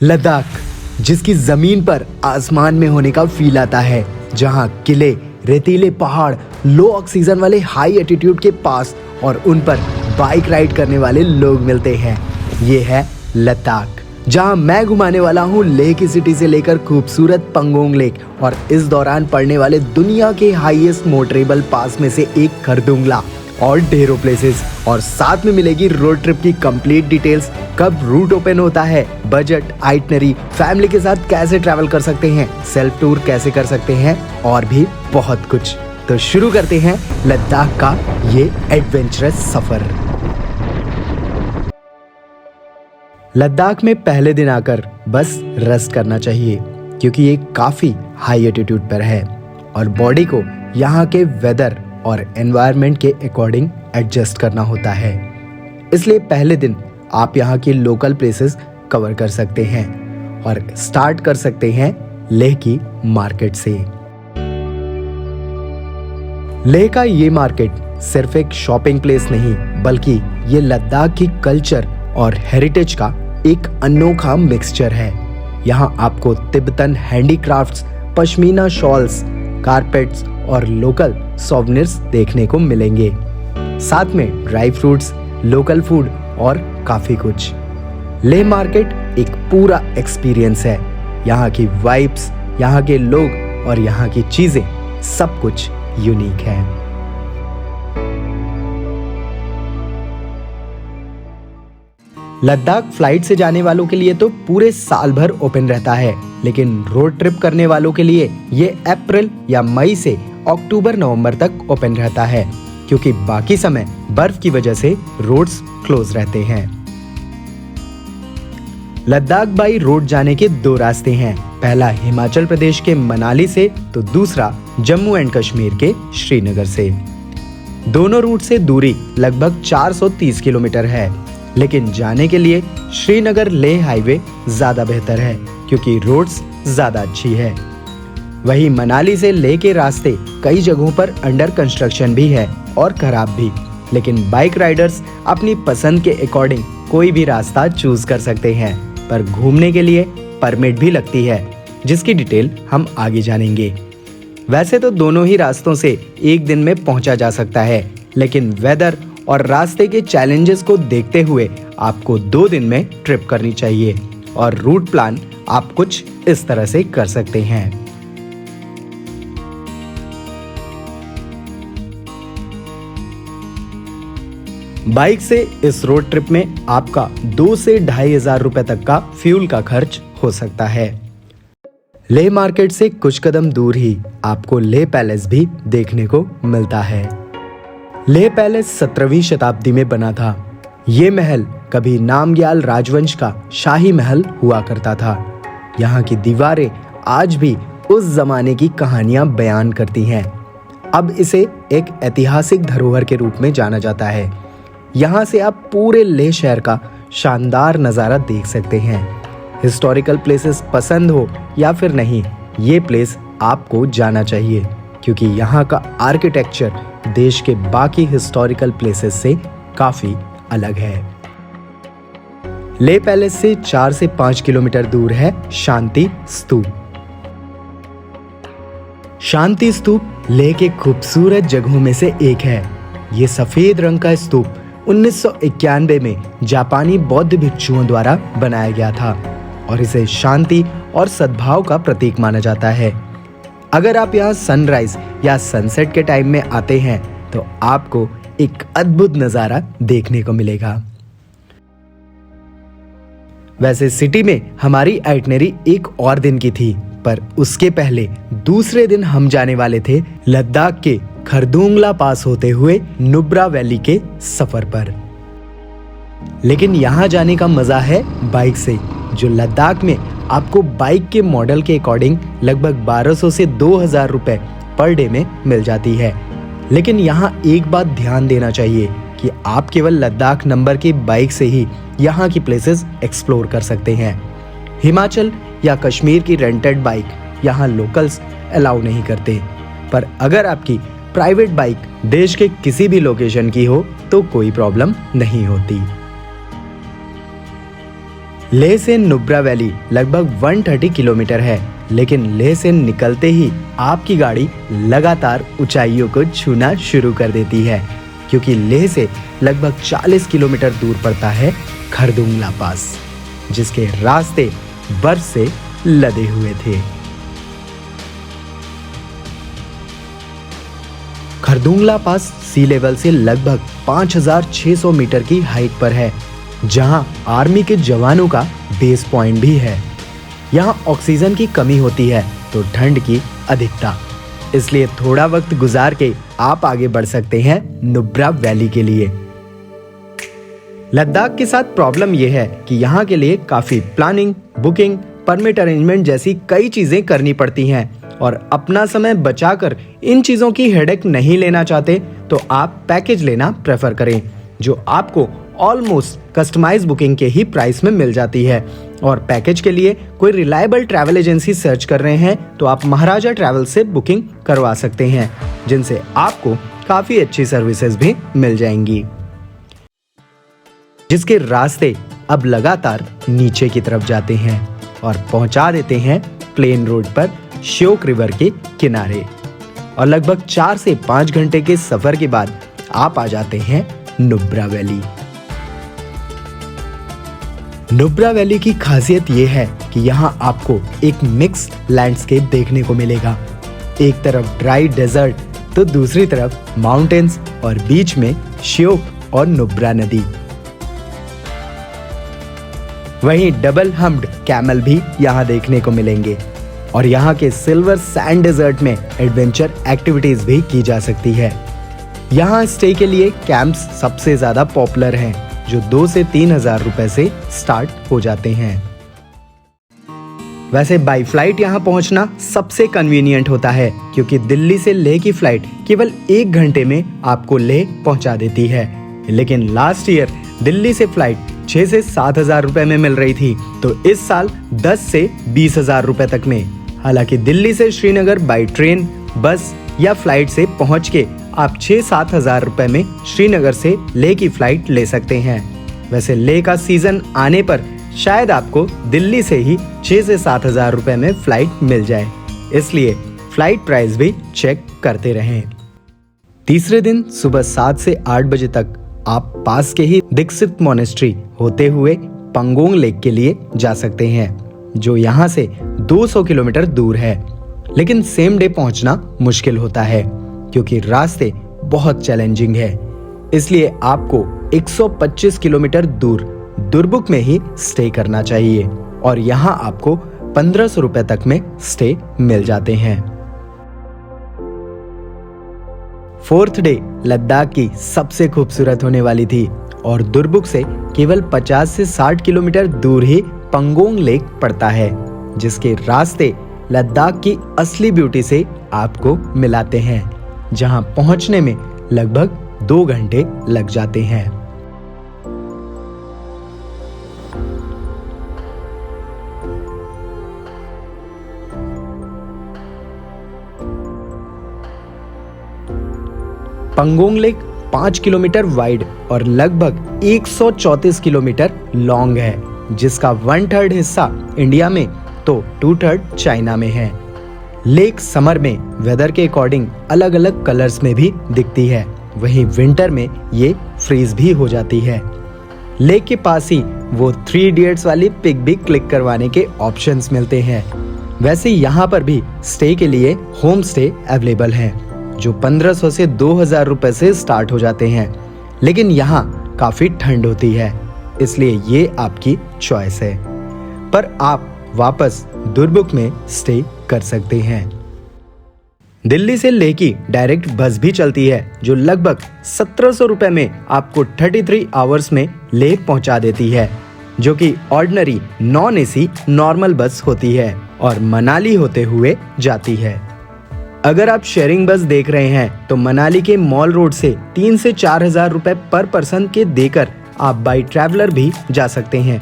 लद्दाख, जिसकी जमीन पर आसमान में होने का फील आता है, जहां किले, रेतीले पहाड़, लो ऑक्सीजन वाले हाई एटीट्यूड के पास और उन पर बाइक राइड करने वाले लोग मिलते हैं। ये है लद्दाख, जहां मैं घुमाने वाला हूँ लेह की सिटी से लेकर खूबसूरत पंगोंग लेक और इस दौरान पड़ने वाले दुनिया के हाईएस्ट मोटरेबल पास में से एक खरदुंगला और ढेरों प्लेसेस। और साथ में मिलेगी रोड ट्रिप की कंप्लीट डिटेल्स, कब रूट ओपन होता है, बजट, आइटनरी, फैमिली के साथ कैसे ट्रैवल कर सकते हैं, सेल्फ टूर कैसे कर सकते हैं और भी बहुत कुछ। तो शुरू करते हैं लद्दाख का ये एडवेंचरस सफर। लद्दाख में पहले दिन आकर बस रेस्ट करना चाहिए, क्योंकि ये काफी हाई एटीट्यूड पर है और बॉडी को यहाँ के वेदर और एनवायरनमेंट के अकॉर्डिंग एडजस्ट करना होता है। इसलिए पहले दिन आप यहाँ की लोकल प्लेसेस कवर कर सकते हैं और स्टार्ट कर सकते हैं लेह की मार्केट से। लेह का ये मार्केट सिर्फ एक शॉपिंग प्लेस नहीं, बल्कि ये लद्दाख की कल्चर और हेरिटेज का एक अनोखा मिक्सचर है। यहाँ आपको Tibetan handicrafts, pashmina shawls, carpets और लोकल सोवेनिर्स देखने को मिलेंगे। साथ में ड्राई फ्रूट्स, लोकल फूड और काफी कुछ। लेह मार्केट एक पूरा एक्सपीरियंस है। यहाँ की वाइब्स, यहाँ के लोग और यहाँ की चीजें, सब कुछ यूनिक है। लद्दाख फ्लाइट से जाने वालों के लिए तो पूरे साल भर ओपन रहता है, लेकिन रोड ट्रिप करने वालों के लिए ये अप्रैल या मई से अक्टूबर-नवंबर तक ओपन रहता है, क्योंकि बाकी समय बर्फ की वजह से रोड्स क्लोज रहते हैं। लद्दाख बाई रोड जाने के दो रास्ते हैं। पहला हिमाचल प्रदेश के मनाली से तो दूसरा जम्मू एंड कश्मीर के श्रीनगर से। दोनों रूट से दूरी लगभग 430 किलोमीटर है, लेकिन जाने के लिए श्रीनगर लेह हाईवे ज्यादा बेहतर है, क्योंकि रोड्स ज्यादा अच्छी है। वहीं मनाली से लेह के रास्ते कई जगहों पर अंडर कंस्ट्रक्शन भी है और खराब भी, लेकिन बाइक राइडर्स अपनी पसंद के अकॉर्डिंग कोई भी रास्ता चूज कर सकते हैं। पर घूमने के लिए परमिट भी लगती है, जिसकी डिटेल हम आगे जानेंगे। वैसे तो दोनों ही रास्तों से एक दिन में पहुंचा जा सकता है, लेकिन वेदर और रास्ते के चैलेंजेस को देखते हुए आपको 2 दिन में ट्रिप करनी चाहिए और रूट प्लान आप कुछ इस तरह से कर सकते हैं। बाइक से इस रोड ट्रिप में आपका 2 से 2,500 रुपए तक का फ्यूल का खर्च हो सकता है। लेह मार्केट से कुछ कदम दूर ही आपको लेह पैलेस भी देखने को मिलता है। लेह पैलेस 17वीं शताब्दी में बना था। ये महल कभी नामग्याल राजवंश का शाही महल हुआ करता था। यहाँ की दीवारें आज भी उस जमाने की कहानियां बयान करती हैं। अब इसे एक ऐतिहासिक धरोहर के रूप में जाना जाता है। यहाँ से आप पूरे लेह शहर का शानदार नज़ारा देख सकते हैं। हिस्टोरिकल प्लेसेस पसंद हो या फिर नहीं, ये प्लेस आपको जाना चाहिए, क्योंकि यहाँ का आर्किटेक्चर देश के बाकी हिस्टोरिकल प्लेसेस से काफी अलग है। लेह पैलेस से 4 से 5 किलोमीटर दूर है शांति स्तूप। शांति स्तूप लेह के खूबसूरत जगहों में से एक है। ये सफेद रंग का स्तूप 1991 में जापानी बौद्ध भिक्षुओं द्वारा बनाया गया था और इसे शांति और सद्भाव का प्रतीक माना जाता है। अगर आप यहाँ सनराइज या सनसेट के टाइम में आते हैं तो आपको एक अद्भुत नजारा देखने को मिलेगा। वैसे सिटी में हमारी आइटनरी एक और दिन की थी, पर उसके पहले दूसरे दिन हम जाने वाले थे लद्दाख के खरदुंगला पास होते हुए नुब्रा वैली के सफर पर। लेकिन यहाँ जाने का मजा है बाइक से, जो लद्दाख में आपको बाइक के मॉडल के अकॉर्डिंग लगभग 1200 से 2000 रुपए पर डे में मिल जाती है। लेकिन यहाँ एक बात ध्यान देना चाहिए कि आप केवल लद्दाख नंबर की बाइक से ही यहाँ की प्लेसेस एक्सप्लोर कर सकते हैं। हिमाचल या कश्मीर की रेंटेड बाइक यहाँ लोकल्स अलाउ नहीं करते, पर अगर आपकी प्राइवेट बाइक देश के किसी भी लोकेशन की हो तो कोई प्रॉब्लम नहीं होती। लेह से नुब्रा वैली लगभग 130 किलोमीटर है, लेकिन लेह से निकलते ही आपकी गाड़ी लगातार ऊंचाइयों को छूना शुरू कर देती है, क्योंकि लेह से लगभग 40 किलोमीटर दूर पड़ता है खरदुंगला पास, जिसके रास्ते बर्फ से लदे हुए थे। खरदुंगला पास सी लेवल से लगभग 5,600 मीटर की हाइट पर है, जहां आर्मी के जवानों का बेस पॉइंट भी है। यहां ऑक्सीजन की कमी होती है तो ठंड की अधिकता, इसलिए थोड़ा वक्त गुजार के आप आगे बढ़ सकते हैं नुब्रा वैली के लिए। लद्दाख के साथ प्रॉब्लम यह है कि यहाँ के लिए काफी प्लानिंग, बुकिंग, परमिट अरेंजमेंट जैसी कई चीजें करनी पड़ती हैं, और अपना समय बचाकर इन चीजों की हेडेक नहीं लेना चाहते तो आप पैकेज लेना प्रेफर करें, जो आपको ऑलमोस्ट कस्टमाइज बुकिंग के ही प्राइस में मिल जाती है। और पैकेज के लिए कोई रिलायबल ट्रैवल एजेंसी सर्च कर रहे हैं तो आप महाराजा ट्रैवल से बुकिंग करवा सकते हैं, जिनसे आपको काफी अच्छी सर्विसेज भी मिल जाएंगी, जिसके रास्ते अब लगातार नीचे की तरफ जाते हैं और पहुंचा देते हैं प्लेन रोड पर श्योक रिवर के किनारे। और लगभग 4 से 5 घंटे के सफर के बाद आप आ जाते हैं नुब्रा वैली। नुब्रा वैली की खासियत यह है कि यहाँ आपको एक मिक्स लैंडस्केप देखने को मिलेगा। एक तरफ ड्राई डेजर्ट तो दूसरी तरफ माउंटेन्स और बीच में श्योक और नुब्रा नदी। वहीं डबल हम्प्ड कैमल भी यहाँ देखने को मिलेंगे, और यहाँ के सिल्वर सैंड डेजर्ट में एडवेंचर एक्टिविटीज भी की जा सकती है। यहाँ स्टे के लिए कैंप्स सबसे ज्यादा पॉपुलर हैं, जो 2 से 3,000 रुपए से स्टार्ट हो जाते हैं। वैसे बाई फ्लाइट यहाँ पहुँचना सबसे कन्वीनियंट होता है, क्योंकि दिल्ली से लेह की फ्लाइट केवल 1 घंटे में आपको लेह पहुँचा देती है। लेकिन लास्ट ईयर दिल्ली से फ्लाइट 6 से 7,000 रुपए में मिल रही थी, तो इस साल 10 से 20,000 रुपए तक में। हालांकि दिल्ली से श्रीनगर बाई ट्रेन, बस या फ्लाइट से पहुंच के आप 6-7 हजार रुपए में श्रीनगर से लेह की फ्लाइट ले सकते हैं। वैसे लेह का सीजन आने पर शायद आपको दिल्ली से ही 6 से 7 हजार रुपए में फ्लाइट मिल जाए, इसलिए फ्लाइट प्राइस भी चेक करते रहें। तीसरे दिन सुबह 7 से 8 बजे तक आप पास के ही दीक्षित मोनेस्ट्री होते हुए पंगोंग लेक के लिए जा सकते हैं, जो यहाँ से 200 किलोमीटर दूर है। लेकिन सेम डे पहुंचना मुश्किल होता है, क्योंकि रास्ते बहुत चैलेंजिंग है। इसलिए आपको 125 किलोमीटर दूर दुर्बुक में ही स्टे करना चाहिए, और यहाँ आपको 1,500 रुपए तक में स्टे मिल जाते हैं। 4th डे लद्दाख की सबसे खूबसूरत होने वाली थी, और दुर्बुक से केवल 50 से 60 किलोमीटर दूर ही पंगोंग लेक पड़ता है, जिसके रास्ते लद्दाख की असली ब्यूटी से आपको मिलाते हैं, जहां पहुंचने में लगभग 2 घंटे लग जाते हैं। पंगोंग लेक 5 किलोमीटर वाइड और लगभग 134 किलोमीटर लॉन्ग है, जिसका 1/3 हिस्सा इंडिया में तो 2/3 चाइना में है। लेक समर में वेदर के अकॉर्डिंग अलग अलग कलर्स में भी दिखती है, वहीं विंटर में ये फ्रीज भी हो जाती है। लेक के पास ही वो 3 इडियट्स वाली पिक भी क्लिक करवाने के ऑप्शंस मिलते हैं। वैसे यहाँ पर भी स्टे के लिए होम स्टे अवेलेबल हैं, जो 1,500 से 2,000 रुपए से स्टार्ट हो जाते हैं। लेकिन यहाँ काफी ठंड होती है, इसलिए ये आपकी चॉइस है, पर आप वापस दुर्बुक में स्टे कर सकते हैं। दिल्ली से लेह की डायरेक्ट बस भी चलती है, जो लगभग 1,700 रुपए में आपको 33 आवर्स में लेह पहुंचा देती है, जो कि ऑर्डिनरी नॉन एसी नॉर्मल बस होती है और मनाली होते हुए जाती है। अगर आप शेयरिंग बस देख रहे हैं तो मनाली के मॉल रोड से 3 से 4 हजार रुपए पर पर्सन के देकर आप बाई ट्रैवलर भी जा सकते हैं,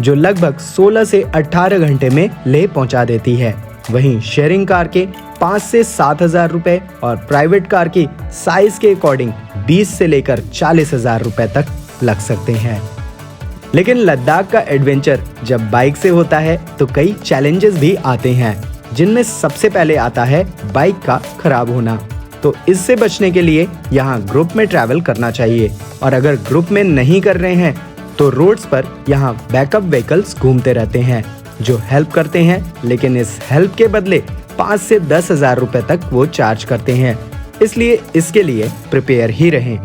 जो लगभग 16 से 18 घंटे में लेह पहुंचा देती है। वहीं शेयरिंग कार के 5 से 7 हजार रुपए और प्राइवेट कार की साइज के अकॉर्डिंग 20 से लेकर 40 हजार रुपए तक लग सकते हैं। लेकिन लद्दाख का एडवेंचर जब बाइक से होता है तो कई चैलेंजेस भी आते हैं, जिनमें सबसे पहले आता है बाइक का खराब होना। तो इससे बचने के लिए यहाँ ग्रुप में ट्रैवल करना चाहिए, और अगर ग्रुप में नहीं कर रहे हैं तो रोड्स पर यहाँ बैकअप व्हीकल्स घूमते रहते हैं जो हेल्प करते हैं, लेकिन इस हेल्प के बदले 5 से 10 हज़ार रुपए तक वो चार्ज करते हैं। इसलिए इसके लिए प्रिपेयर ही रहें।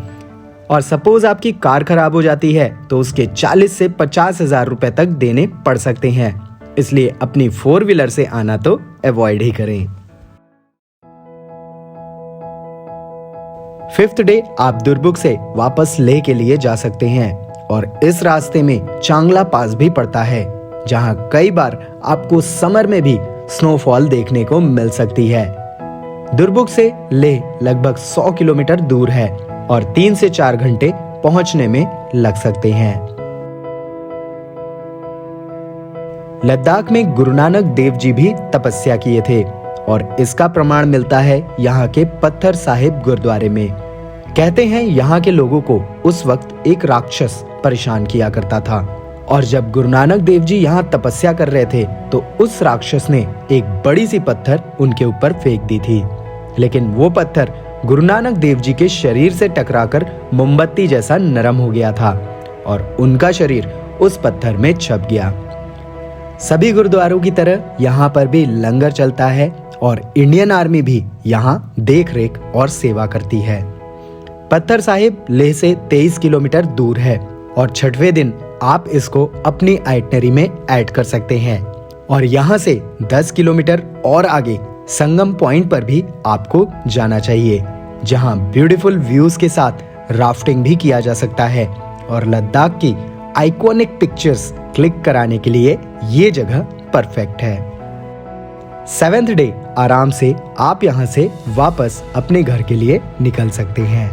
और सपोज आपकी कार खराब हो जाती है तो उसके 40 से 50 हज़ार रुपए तक देने पड़ सकते हैं। इसलिए अपनी 4 व्हीलर से आना तो अवॉइड ही करें। 5th डे आप दुर्बुक से वापस लेह के लिए जा सकते हैं, और इस रास्ते में चांगला पास भी पड़ता है, जहां कई बार आपको समर में भी स्नोफॉल देखने को मिल सकती है। दुर्बुक से लेह लगभग 100 किलोमीटर दूर है और 3 से 4 घंटे पहुंचने में लग सकते हैं। लद्दाख में गुरु नानक देव जी भी तपस्या किए थे, और इसका प्रमाण मिलता है यहाँ के पत्थर साहिब गुरुद्वारे में। कहते हैं यहाँ के लोगों को उस वक्त एक राक्षस परेशान किया करता था, और जब गुरु नानक देव जी यहाँ तपस्या कर रहे थे तो उस राक्षस ने एक बड़ी सी पत्थर उनके ऊपर फेंक दी थी। लेकिन वो पत्थर गुरु नानक देव जी के शरीर से टकराकर मोमबत्ती जैसा नरम हो गया था, और उनका शरीर उस पत्थर में छप गया। सभी गुरुद्वारों की तरह यहाँ पर भी लंगर चलता है, और इंडियन आर्मी भी यहाँ देख रेख और सेवा करती है। पत्थर साहिब लेह से 23 किलोमीटर दूर है, और 6वें दिन आप इसको अपनी आइटनरी में ऐड कर सकते हैं। और यहाँ से 10 किलोमीटर और आगे संगम पॉइंट पर भी आपको जाना चाहिए, जहाँ ब्यूटीफुल व्यूज के साथ राफ्टिंग भी किया जा सकता है, और लद्दाख की आइकॉनिक पिक्चर्स क्लिक कराने के लिए ये जगह परफेक्ट है। 7th डे आराम से आप यहाँ से वापस अपने घर के लिए निकल सकते हैं।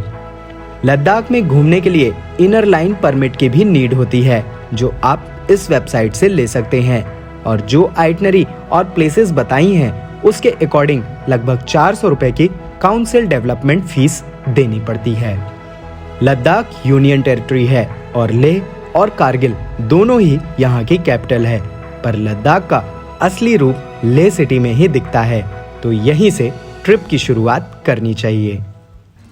लद्दाख में घूमने के लिए इनर लाइन परमिट की भी नीड होती है, जो आप इस वेबसाइट से ले सकते हैं, और जो आइटनरी और प्लेसेस बताई हैं उसके अकॉर्डिंग लगभग 400 रुपए की काउंसिल डेवलपमेंट फीस देनी पड़ती है। लद्दाख यूनियन टेरिटरी है, और लेह और कारगिल दोनों ही यहाँ की कैपिटल है, पर लद्दाख का असली रूप लेह सिटी में ही दिखता है, तो यहीं से ट्रिप की शुरुआत करनी चाहिए।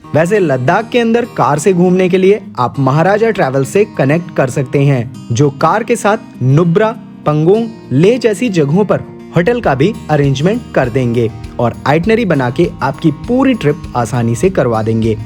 वैसे लद्दाख के अंदर कार से घूमने के लिए आप महाराजा ट्रैवल से कनेक्ट कर सकते हैं, जो कार के साथ नुब्रा, पंगोंग, लेह जैसी जगहों पर होटल का भी अरेंजमेंट कर देंगे, और आइटनरी बना के आपकी पूरी ट्रिप आसानी से करवा देंगे।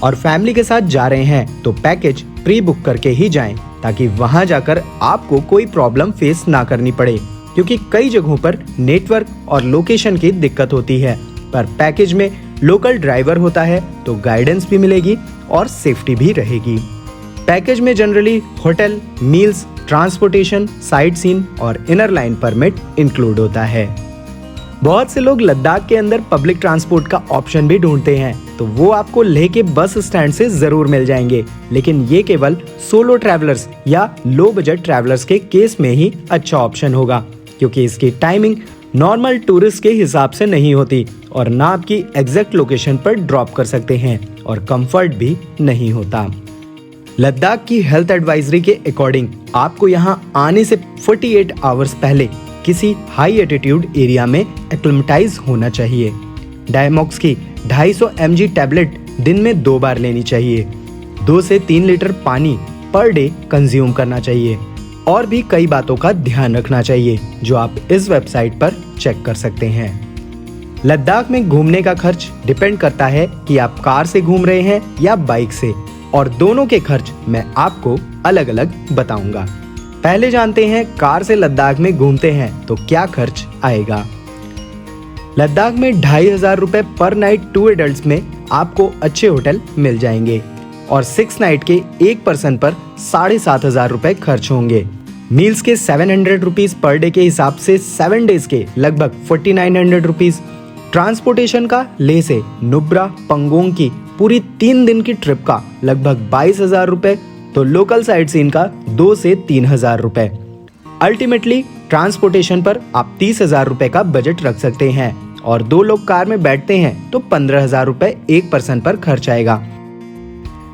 और फैमिली के साथ जा रहे हैं तो पैकेज प्री बुक करके ही जाएं, ताकि वहां जाकर आपको कोई प्रॉब्लम फेस ना करनी पड़े, क्योंकि कई जगहों पर नेटवर्क और लोकेशन की दिक्कत होती है। पर पैकेज में लोकल ड्राइवर होता है तो गाइडेंस भी मिलेगी और सेफ्टी भी रहेगी। पैकेज में generally hotel, meals, transportation, sight seen और इनर लाइन परमिट इंक्लूड होता है। बहुत से लोग लद्दाख के अंदर पब्लिक ट्रांसपोर्ट का ऑप्शन भी ढूंढते हैं, तो वो आपको लेह के बस स्टैंड से जरूर मिल जाएंगे, लेकिन ये केवल सोलो ट्रैवलर्स या लो बजट ट्रैवलर्स के केस में ही अच्छा ऑप्शन होगा, क्योंकि इसकी टाइमिंग नॉर्मल टूरिस्ट के हिसाब से नहीं होती, और ना आपकी एग्जैक्ट लोकेशन पर ड्रॉप कर सकते हैं, और कंफर्ट भी नहीं होता। लद्दाख की हेल्थ एडवाइजरी के अकॉर्डिंग आपको यहाँ आने से 48 आवर्स पहले किसी हाई एटीट्यूड एरिया में एक्लिमेटाइज होना चाहिए। डायमॉक्स की 250 mg टैबलेट दिन में 2 बार लेनी चाहिए। 2 से 3 लीटर पानी पर डे कंज्यूम करना चाहिए, और भी कई बातों का ध्यान रखना चाहिए, जो आप इस वेबसाइट पर चेक कर सकते हैं। लद्दाख में घूमने का खर्च डिपेंड करता है कि आप कार से घूम रहे हैं या बाइक से, और दोनों के खर्च मैं आपको अलग अलग बताऊंगा। पहले जानते हैं कार से लद्दाख में घूमते हैं तो क्या खर्च आएगा। लद्दाख में 2500 रुपए पर नाइट 2 एडल्ट्स में आपको अच्छे होटल मिल जाएंगे, और 6 नाइट के एक पर्सन पर 7500 रुपए खर्च होंगे। मील्स के 700 रुपीज पर डे के हिसाब से 7 डेज के लगभग 4900 रुपीज। ट्रांसपोर्टेशन का लेह से नुब्रा, पंगोंग की पूरी 3 दिन की ट्रिप का लगभग 22,000 रुपए, तो लोकल साइट सीन का 2 से 3,000 रुपए। अल्टीमेटली ट्रांसपोर्टेशन पर आप 30,000 रुपए का बजट रख सकते हैं, और 2 लोग कार में बैठते हैं तो 15,000 रुपए एक पर्सन पर खर्च आएगा।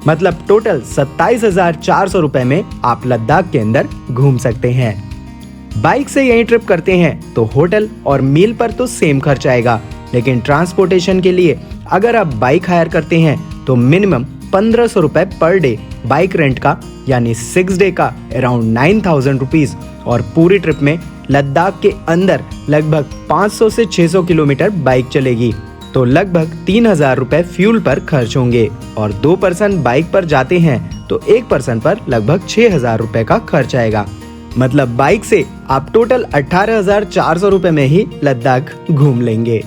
मतलब टोटल 27,400 रुपए में आप लद्दाख के अंदर घूम सकते हैं। बाइक से यही ट्रिप करते हैं तो होटल और मील पर तो सेम खर्च आएगा, लेकिन ट्रांसपोर्टेशन के लिए अगर आप बाइक हायर करते हैं तो मिनिमम 1,500 रुपए पर डे बाइक रेंट का, यानी 6 डे का अराउंड 9,000 रुपीज, और पूरी ट्रिप में लद्दाख के अंदर लगभग 500 से 600 किलोमीटर बाइक चलेगी तो लगभग 3,000 रुपए फ्यूल पर खर्च होंगे। और 2 पर्सन बाइक पर जाते हैं तो 1 पर्सन पर लगभग 6,000 रुपए का खर्च आएगा। मतलब बाइक से आप टोटल 18,400 रुपए में ही लद्दाख घूम लेंगे।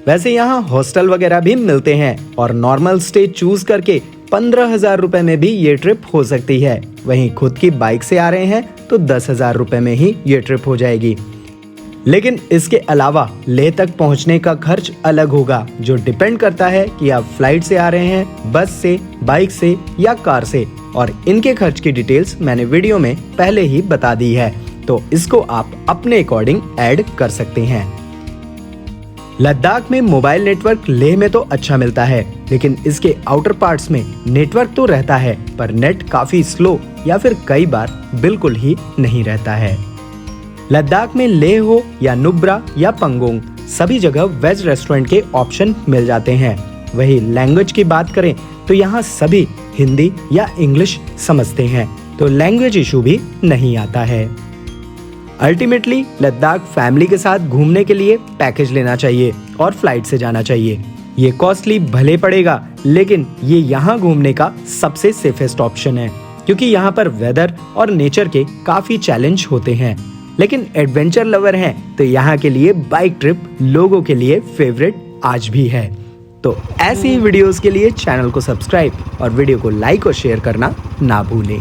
वैसे यहाँ हॉस्टल वगैरह भी मिलते हैं और नॉर्मल स्टे चूज करके 15,000 रुपए में भी ये ट्रिप हो सकती है। वहीं खुद की बाइक से आ रहे हैं तो 10,000 रुपए में ही ये ट्रिप हो जाएगी। लेकिन इसके अलावा लेह तक पहुंचने का खर्च अलग होगा, जो डिपेंड करता है कि आप फ्लाइट से आ रहे हैं, बस से, बाइक से या कार से, और इनके खर्च की डिटेल्स मैंने वीडियो में पहले ही बता दी है, तो इसको आप अपने अकॉर्डिंग ऐड कर सकते हैं। लद्दाख में मोबाइल नेटवर्क लेह में तो अच्छा मिलता है, लेकिन इसके आउटर पार्ट्स में नेटवर्क तो रहता है पर नेट काफी स्लो या फिर कई बार बिल्कुल ही नहीं रहता है। लद्दाख में लेह हो या नुब्रा या पंगोंग, सभी जगह वेज रेस्टोरेंट के ऑप्शन मिल जाते हैं। वही लैंग्वेज की बात करें तो यहाँ सभी हिंदी या इंग्लिश समझते हैं, तो लैंग्वेज इशू भी नहीं आता है। अल्टीमेटली लद्दाख फैमिली के साथ घूमने के लिए पैकेज लेना चाहिए और फ्लाइट से जाना चाहिए। ये कॉस्टली भले पड़ेगा, लेकिन ये यहाँ घूमने का सबसे सेफेस्ट ऑप्शन है, क्योंकि यहाँ पर वेदर और नेचर के काफी चैलेंज होते हैं। लेकिन एडवेंचर लवर हैं तो यहाँ के लिए बाइक ट्रिप लोगों के लिए फेवरेट आज भी है। तो ऐसी ही वीडियोस के लिए चैनल को सब्सक्राइब और वीडियो को लाइक और शेयर करना ना भूलें।